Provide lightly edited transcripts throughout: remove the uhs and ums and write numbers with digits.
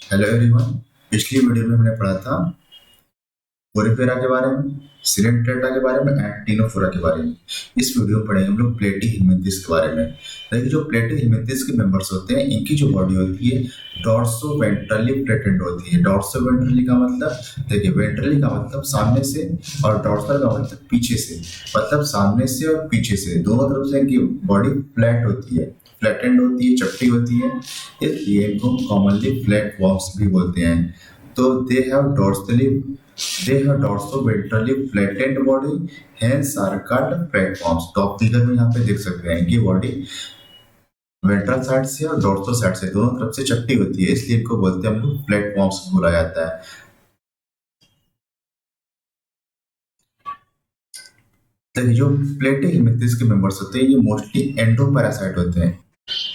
Hello everyone. पिछली video में हमने पढ़ा था पोरिफेरा के बारे में, सिरेंटेटा के बारे में एंड टिनोफोरा के बारे में। इस वीडियो में पढ़ेंगे हम लोग प्लेटी हेलमिंथिस के बारे में। देखिए, जो प्लेटी हेलमिंथिस के मेंबर्स होते हैं, इनकी जो बॉडी होती है डॉर्सो वेंट्रली फ्लैटेंड होती है। डॉर्सो वेंट्रली का मतलब, देखिए वेंट्रली का मतलब सामने से और डॉर्सल का मतलब पीछे से, मतलब सामने से और पीछे से दोनों तरफ से इनकी बॉडी फ्लैट होती है, फ्लैटेंड होती है, चपटी होती है। इसलिए इनको कॉमनली फ्लैट वॉर्म्स भी बोलते हैं। तो they have dorsoventrally flattened body, hence are called platforms। तो आप फिगर में यहाँ पे देख सकते हैं कि बॉडी वेंट्रल साइड से और डोर्सो साइड से दोनों तरफ से चपटी होती है, इसलिए इनको बोलते हैं हम लोग प्लेटफॉर्म्स बोला जाता है। देखिए, जो प्लेटी हेलमिंथिस के मेंबर्स होते हैं ये मोस्टली एंडोपैरासाइट होते हैं।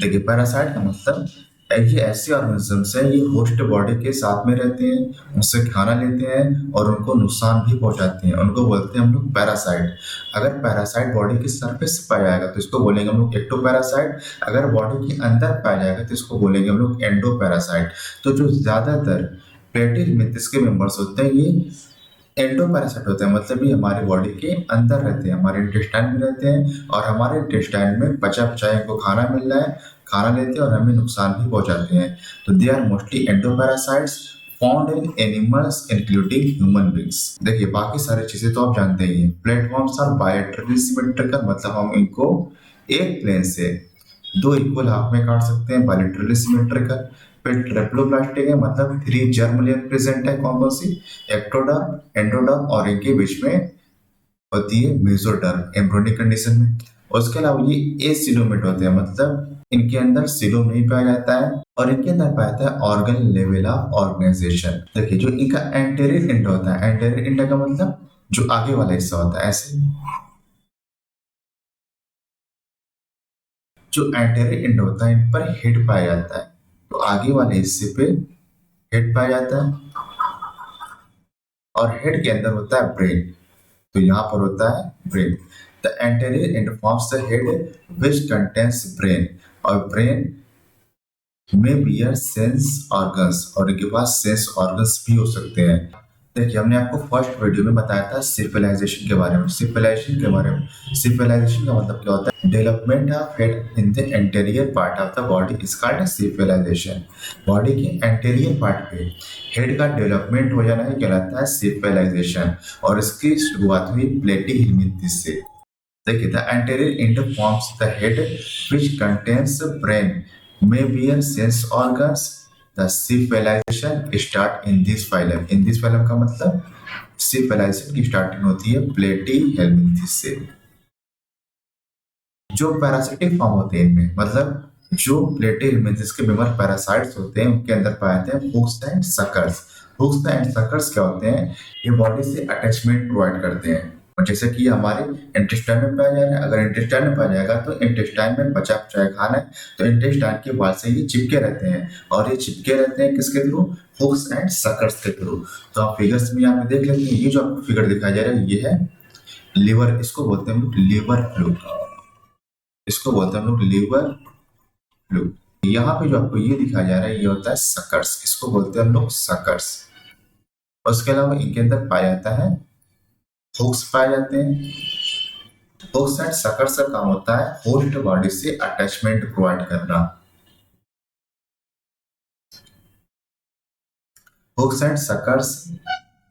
देखिए, पैरासाइट का मतलब ये ऐसे ऑर्गेनिजम्स हैं, ये होस्ट बॉडी के साथ में रहते हैं, उनसे खाना लेते हैं और उनको नुकसान भी पहुंचाते हैं, उनको बोलते हैं हम लोग पैरासाइट। अगर पैरासाइट बॉडी की सरफेस से पाया जाएगा तो इसको बोलेंगे हम लोग एक्टोपैरासाइट। अगर बॉडी के अंदर पाया जाएगा तो इसको बोलेंगे हम लोग एंडोपैरासाइट। तो जो ज्यादातर प्लेटी हेलमिंथिस के मेंबर्स होते हैं ये एंडोपैरासाइट होते हैं, मतलब ये हमारी बॉडी के अंदर रहते हैं, हमारे इंटेस्टाइन में रहते हैं और हमारे इंटेस्टाइन में बचा बचाया इनको खाना मिल रहा है, खाना लेते हैं और हमें नुकसान भी पहुंचाते हैं। तो they are mostly endoparasites found in animals including human beings. देखिए, बाकी सारी चीजें तो आप जानते ही हैं। प्लेटफॉर्म्स आर बायलैटरली सिमेट्रिकल, मतलब हम इनको एक प्लेन से दो इक्वल हाफ में काट सकते हैं, बायलैटरली सिमेट्रिकल। फिर ट्रिप्लोब्लास्टिक है, मतलब 3 जर्म लेयर प्रेजेंट है, कौन कौन सी, एक्टोडर्म, एंडोडर्म और इनके बीच में होती है मेसोडर्म एम्ब्रियोनिक कंडीशन में। उसके अलावा ये एसिलोमेट होते हैं, मतलब इनके अंदर सिलोम नहीं पाया जाता है और इनके अंदर पाया जाता है ऑर्गन लेवल ऑफ ऑर्गेनाइजेशन। देखिए, जो इनका एंटेरियर एंड होता है, एंटेरियर एंड का मतलब जो आगे वाला हिस्सा होता है, ऐसे जो एंटेरियर एंड होता है इन पर हेड पाया जाता है, तो आगे वाले हिस्से पे हेड पाया जाता है और हेड के अंदर होता है ब्रेन, तो यहाँ पर होता है brain. The anterior and forms the head which contains brain, और ब्रेन में बियर सेंस ऑर्गन्स, और इनके पास सेंस ऑर्गन्स भी हो सकते हैं। देखिए, हमने आपको फर्स्ट वीडियो में बताया था सिविलाइजेशन के बारे में। सिविलाइजेशन का मतलब क्या होता है, development of head in the anterior part of the body is called civilization. Body के एंटेरियर पार्ट पे हेड का डेवलपमेंट हो जाना है कहलाता है सिविलाइजेशन, और इसकी शुरुआत हुई प्लेटी हेलमिंथिस से। देखिए, the anterior and forms the head which contains brain may bear sense organs। The civilization start in this phylum। in this phylum का मतलब civilization की स्टार्टिंग होती है प्लेटी हेलमिंथिस से। जो पैरासिटिक फॉर्म होते हैं इनमें, मतलब जो प्लेटी हेलमिंथिस के मेंबर पैरासाइट्स होते हैं उनके अंदर पाए जाते हैं hooks and suckers. Hooks and suckers क्या होते हैं, ये बॉडी से अटैचमेंट प्रोवाइड करते हैं। और जैसे कि हमारे इंटेस्टाइन में पाया जा रहा है, अगर इंटेस्टाइन में पाया जाएगा तो इंटेस्टाइन में बचा कुचाया खाना है, तो इंटेस्टाइन के वाल से ये चिपके रहते हैं, और ये चिपके रहते हैं किसके थ्रू, हुक्स एंड सकर्स के थ्रू। तो आप फिगर्स में यहाँ पे देख लेते हैं, ये जो आपको फिगर दिखाया जा रहा है ये है लिवर, इसको बोलते हैं हम लोग लिवर फ्लू, इसको बोलते हैं हम लोग लिवर फ्लू। यहाँ पे जो आपको ये दिखाया जा रहा है ये होता है सकर्स, इसको बोलते हैं हम लोग सकर्स। उसके अलावा इनके अंदर पाया जाता है हुक्स पाए जाते हैं। हुक्स एंड सकर्स का काम होता है होस्ट बॉडी से अटैचमेंट प्रोवाइड करना। Hooks and suckers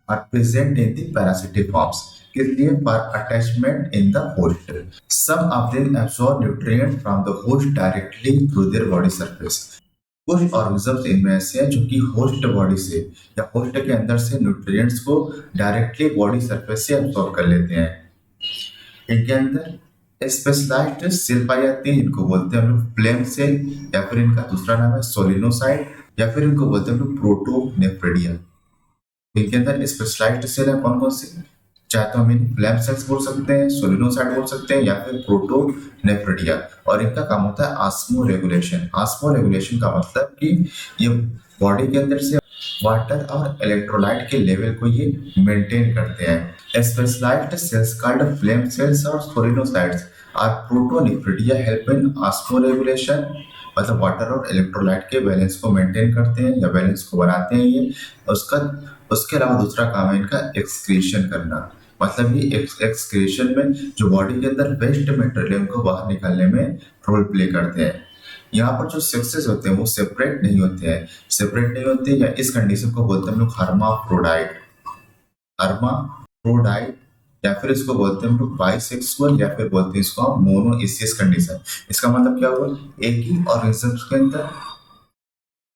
are present in the parasitic forms, इसलिए for attachment in the host. Some of them absorb nutrient from the host directly through their body surface. कुछ organisms इनमें ऐसे हैं जो कि host body से या होस्ट के अंदर से न्यूट्रिएंट्स को डायरेक्टली बॉडी सरफेस से एब्सॉर्ब कर लेते हैं। इनके अंदर स्पेशलाइज्ड सेल पाई जाती है, इनको बोलते हैं हम लोग फ्लेम सेल, या फिर इनका दूसरा नाम है सोलिनोसाइट, या फिर इनको बोलते हैं हम लोग प्रोटोनेफ्रिडिया। इनके अंदर स्पेशलाइज्ड सेल है कौन कौन से, चाहे तो हम इन्हें फ्लैम सेल्स बोल सकते हैं, सोलिनोसाइट बोल सकते हैं, या फिर प्रोटोनेफ्रिडिया। और इनका काम होता है ऑस्मो रेगुलेशन। ऑस्मो रेगुलेशन का मतलब कि ये बॉडी के अंदर से वाटर और इलेक्ट्रोलाइट के लेवल को ये मेंटेन करते हैं। Specialized cells called flame cells और solenocytes or protonephridia help in osmoregulation, मतलब वाटर और इलेक्ट्रोलाइट के बैलेंस को मेंटेन करते हैं या बैलेंस को बनाते हैं ये। उसका उसके अलावा दूसरा काम है इनका एक्सक्रीशन करना। मतलब ये एक्सक्रीशन में जो बॉडी के अंदर वेस्ट मटेरियल है उनको बाहर निकालने में रोल प्ले करते हैं। यहाँ पर जो सेक्सेस होते हैं वो सेपरेट नहीं होते हैं, सेपरेट नहीं होते या इस कंडीशन को बोलते हैं हम लोग हर्माफ्रोडाइट। हर्माफ्रोडाइट या फिर इसको बोलते हैं हम लोग बाइसेक्सुअल या फिर बोलते हैं इसको हम मोनोइसियस कंडीशन। इसका मतलब क्या हुआ, एक ही ऑर्गेनिज्म के अंदर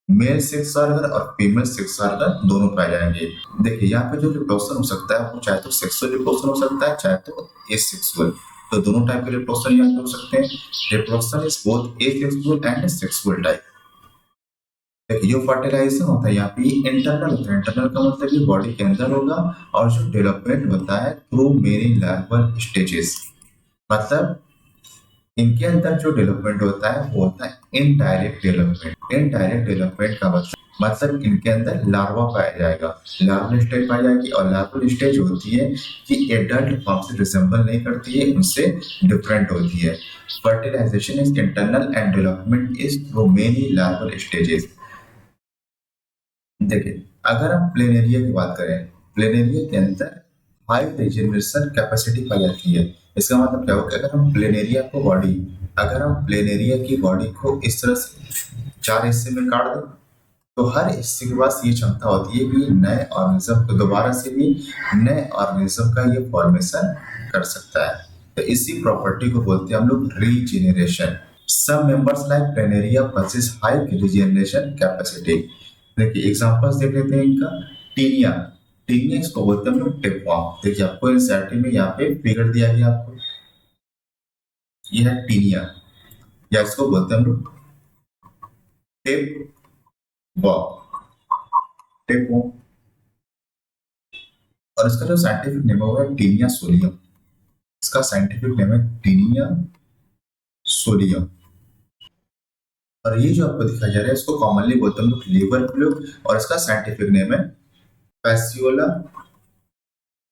मेल सेक्स ऑर्गन और फीमेल सेक्स ऑर्गन दोनों पाए जाएंगे। देखिए यहाँ पे जो रिप्रोडक्शन हो सकता है वो चाहे तो सेक्सुअल रिप्रोडक्शन हो सकता है चाहे तो एसेक्सुअल, तो दोनों टाइप के रिप्रोडक्शन यहाँ पे हो सकते हैं। Reproduction is both asexual and sexual type. देखिए जो फर्टिलाइजेशन होता है यहाँ पे इंटरनल होता है। इंटरनल का मतलब ये बॉडी के अंदर होगा और जो डेवलपमेंट होता है थ्रू मेनी लार्वल स्टेजेस। मतलब इनके अंदर जो डेवलपमेंट होता है वो होता है इनडायरेक्ट डेवलपमेंट। इनडायरेक्ट डेवलपमेंट का मतलब इनके अंदर लार्वा पाया जाएगा, लार्वल स्टेज पाई जाएगी। और लार्वल स्टेज होती है कि एडल्ट फॉर्म से रिसेंबल नहीं करती है, उनसे डिफरेंट होती है। Fertilization is internal and development is through many larval stages. देखिए अगर हम प्लेनेरिया की बात करें, प्लेनेरिया के अंदर हाई रिजेनरेशन कैपेसिटी पाई जाती है। इसका मतलब क्या होगा कि अगर हम प्लेनेरिया की बॉडी को इस तरह से 4 हिस्से में काट दें तो हर हिस्से के पास ये क्षमता होती है कि नए ऑर्गेनिज्म को दोबारा से भी नए ऑर्गेनिज्म का ये फॉर्मेशन कर सकता है। तो इसी प्रॉपर्टी को बोलते हैं हम लोग regeneration. Some members like planaria possess high regeneration capacity. देखिए एग्जांपल्स देख लेते हैं इनका। टीनिया, टीनिया इसको बोलते हैं हम लोग टेपवार्म। देखिए आपको एनसीईआरटी में यहाँ पे फिगर दिया गया आपको, ये है टीनिया या इसको बोलते हैं हम लोग टेपवार्म, टेपवार्म। और इसका जो साइंटिफिक नेम है वो है टीनिया सोलियम। इसका साइंटिफिक नेम है टीनिया सोलियम। और ये जो आपको दिखाया जा रहा है इसको कॉमनली बोलते हैं हम लोग लीवर फ्लूक और इसका साइंटिफिक नेम है फैसियोला,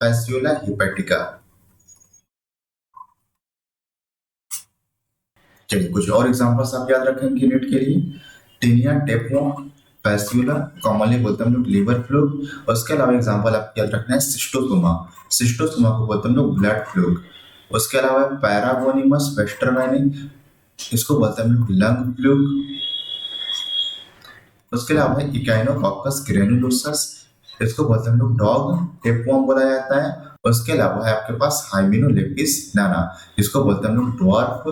फैसियोला हिपैटिका। चलिए कुछ और एग्जांपल्स आप याद रखेंगे यूनिट के लिए। टीनिया टेपवार्म, फैसियोला, कॉमनली बोलते हैं हम लोग लीवर फ्लूक। और उसके अलावा एग्जांपल आप याद रखना है सिस्टोसोमा, सिस्टोसोमा को बोलते हैं हम लोग ब्लड फ्लूक। उसके अलावा पैरागोनिमस वेस्टरमैनी, इसको बोलते हैं हम लोग लंग फ्लूक। उसके अलावा है इकाइनोकॉकस ग्रेनुलोसस, इसको बोलते हैं हम लोग डॉग टेपवार्म बोला जाता है। उसके अलावा है आपके पास हाइमेनोलेपिस नाना, जिसको बोलते हैं हम लोग ड्वार्फ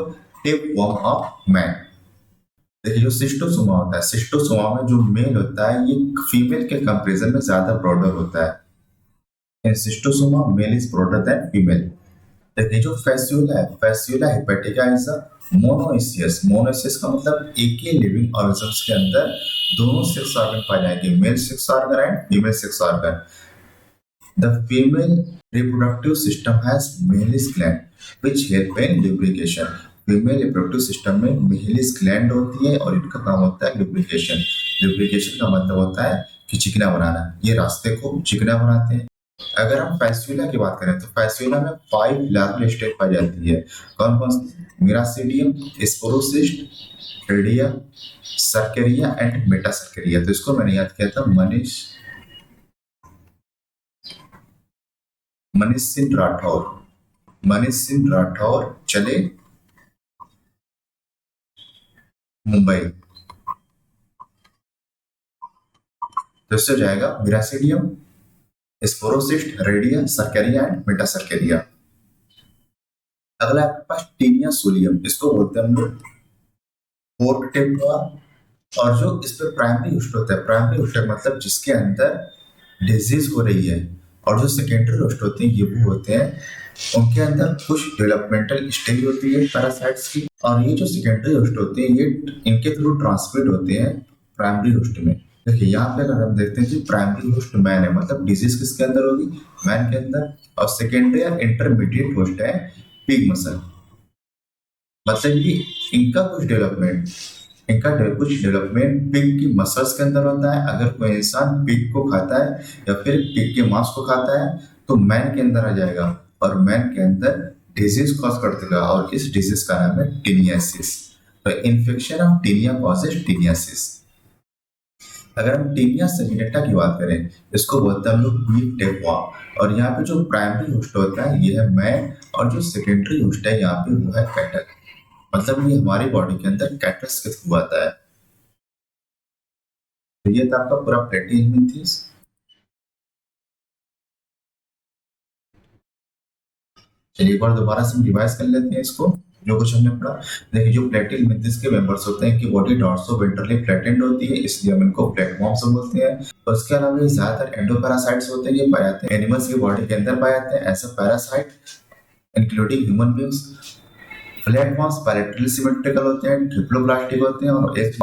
टेपवार्म ऑफ मैन। देखिए जो सिस्टोसोमा होता है, सिस्टोसोमा में जो मेल होता है ये फीमेल के कंपेरिजन में ज्यादा ब्रॉडर होता है। In Schistosoma male is broader than female. देखिए जो फैसियोला है, Fasciola hepatica is a monoecious. Monoecious का मतलब एक ही लिविंग ऑर्गेनिज्म के अंदर दोनों सेक्स ऑर्गन पाए जाएंगे, male sex organ and female sex organ. The female reproductive system has malice gland which help in lubrication. Female reproductive system में malice gland होती है और इनका काम होता है लुब्रिकेशन। लुब्रिकेशन का मतलब होता है कि चिकना बनाना, ये रास्ते को चिकना बनाते हैं। अगर हम फैसियोला की बात करें तो फैसियोला में 5 लार्वल स्टेज पाई जाती है। कौन कौन सी? Miracidium, sporocyst, redia, cercaria and metacercaria. तो इसको मैंने याद किया था मनीष सिंह राठौर, मनीष सिंह राठौर चले मुंबई। तो इससे जाएगा miracidium, sporocyst, redia, cercaria and metacercaria. अगला आपके पास टीनिया सोलियम, इसको बोलते हैं हम लोग पोर्क टेपवार्म। और जो इस पे प्राइमरी होस्ट होता है, प्राइमरी होस्ट मतलब जिसके अंदर डिजीज हो रही है, और जो सेकेंडरी होस्ट होते हैं ये वो होते हैं उनके अंदर कुछ डेवलपमेंटल स्टेज होती है पैरासाइट्स की। और ये जो सेकेंडरी होस्ट होते हैं ये इनके थ्रू ट्रांसमिट होते हैं प्राइमरी होस्ट में। देखिए यहाँ पे अगर हम देखते हैं कि प्राइमरी होस्ट मैन है, मतलब डिजीज किसके अंदर होगी? मैन के अंदर। और सेकेंडरी और इंटरमीडिएट होस्ट है पिग मसल। मतलब ये इनका कुछ डेवलपमेंट पिग की मसल्स के अंदर होता है। अगर कोई इंसान पिग को खाता है या फिर पिग के मांस को खाता है तो मैन के अंदर आ जाएगा और मैन के अंदर डिजीज कॉज कर देगा और इस डिजीज का नाम है टीनियासिस। तो infection of taenia causes taeniasis. अगर हम टीनिया सेमिनेटा की बात करें, इसको बोलते हैं हम लोग वीक टेपवॉर्म। और यहाँ पे जो प्राइमरी होस्ट होता है ये है मैन, और जो सेकेंडरी होस्ट है यहाँ पे वो है कैटल। मतलब ये हमारी बॉडी के अंदर कैटल्स के थ्रू आता है। तो ये था आपका पूरा प्लेटिहेलमिंथेस। चलिए एक बार दोबारा से हम रिवाइज कर लेते हैं इसको, जो कुछ हमने पढ़ा। देखिए जो प्लेटिहेलमिंथेस के मेंबर्स होते हैं, इनकी बॉडी डॉर्सोवेंट्रली फ्लैटेंड होती है, इसलिए हम इनको प्लेटफॉर्म से बोलते हैं। और उसके अलावा ये ज्यादातर एंडोपैरासाइट्स होते हैं, ये पाए जाते हैं एनिमल्स की बॉडी के अंदर पाए जाते हैं ऐसे parasite, including human beings. Platforms पैरेंटली सिमेट्रिकल होते हैं, ट्रिप्लोप्लास्टिक होते हैं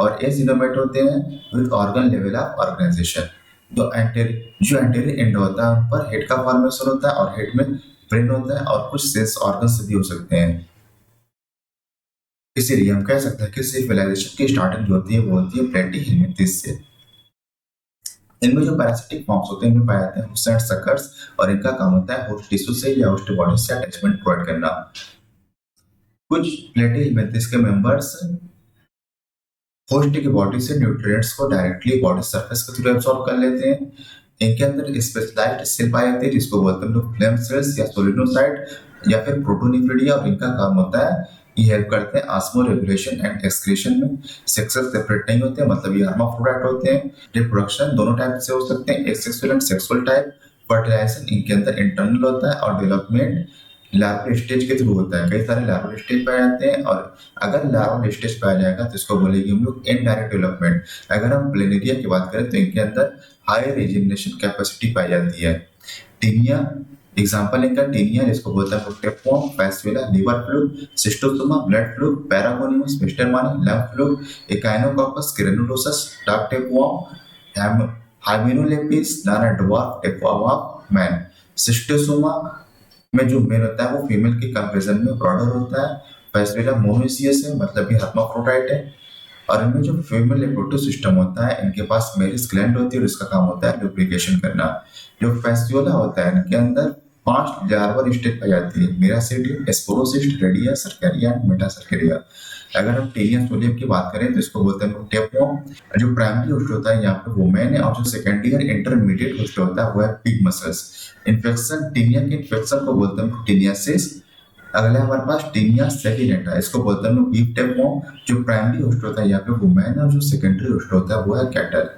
और एजिनोमेट होते हैं with organ level of organization. जो एंटेरियर एंड होता है उन पर हेड का फॉर्मेशन होता है, और हेड में ब्रेन होता है, और कुछ सेल्स ऑर्गन्स भी हो सकते हैं। इसीलिए हम कह सकते हैं कि सिविलाइजेशन की स्टार्टिंग जो होती है वो होती है प्लेटिहेलमिंथेस से। इनमें जो पैरासिटिक फॉर्म्स होते हैं इनमें पाए जाते हैं होस्ट एंड सकर्स, और इनका काम होता है होस्ट टिश्यू से या होस्ट बॉडी से अटैचमेंट प्रोवाइड करना। कुछ प्लेटिहेलमिंथेस के मेंबर्स होस्ट की बॉडी से न्यूट्रिएंट्स को डायरेक्टली बॉडी सरफेस के थ्रू एब्सॉर्ब कर लेते हैं। इनके अंदर स्पेशलाइज्ड सेल पाए जाते हैं जिसको बोलते हैं लोग फ्लेम सेल्स या सोलिनोसाइट या फिर प्रोटोनिफ्रिडिया, और इनका काम होता है ये हेल्प करते हैं ऑस्मो रेगुलेशन एंड एक्सक्रीशन में। सेक्सुअल सेपरेट नहीं होते हैं, मतलब ये हर्माफ्रोडाइट होते हैं। रिप्रोडक्शन दोनों टाइप से हो सकते हैं, asexual and sexual type. Fertilization इनके अंदर इंटरनल होता है, और डेवलपमेंट लार्वल स्टेज के थ्रू होता है। कई सारे लार्वल स्टेज पाए जाते हैं, और अगर लार्वल स्टेज पाया जाएगा तो इसको बोलेंगे हम लोग इनडायरेक्ट डेवलपमेंट। अगर हम प्लेनेरिया की बात करें तो इनके अंदर हाई रीजनरेशन कैपेसिटी पाई जाती है। टीनिया एग्जांपल इनका टीनिया जिसको बोलते हैं tapeworm, Fasciola, liver fluke, Schistosoma, blood fluke, Paragonimus, westermani, lung fluke, Echinococcus, granulosus, dog tapeworm, Hymenolepis, nana dwarf tapeworm of man. Schistosoma में जो मेल होता है वो फीमेल के कंपेरिजन में ब्रॉडर होता है। पैस्विला मोनोसियस है, मतलब ये हर्माफ्रोडाइट है। और इनमें जो फीमेल रिप्रोडक्टिव सिस्टम होता है इनके पास मेरिस ग्लैंड होती है और इसका काम होता है लुब्रिकेशन करना। जो फैस्टियोला होता है इनके अंदर 5 लार्वल स्टेज पाई जाती है, मेरासिडियम, स्पोरोसिस्ट, रेडिया, सर्कैरिया एंड मेटासर्कैरिया। अगर हम टेनिया सोलियम की बात करें तो इसको बोलते हैं टेपवॉर्म। जो प्राइमरी होस्ट होता है यहाँ पे वुमेन है, और जो सेकेंडरी और इंटरमीडिएट होस्ट होता है वो है पिग मसल्स। इन्फेक्शन टीनिया के इन्फेक्शन को बोलते हैं टीनियासिस। अगला हमारे पास टीनिया सेटिनेटा, इसको बोलते हैं वीक टेपवॉर्म। जो प्राइमरी होस्ट होता है यहाँ पे वुमेन है, और जो सेकेंडरी होस्ट होता है वो है कैटल।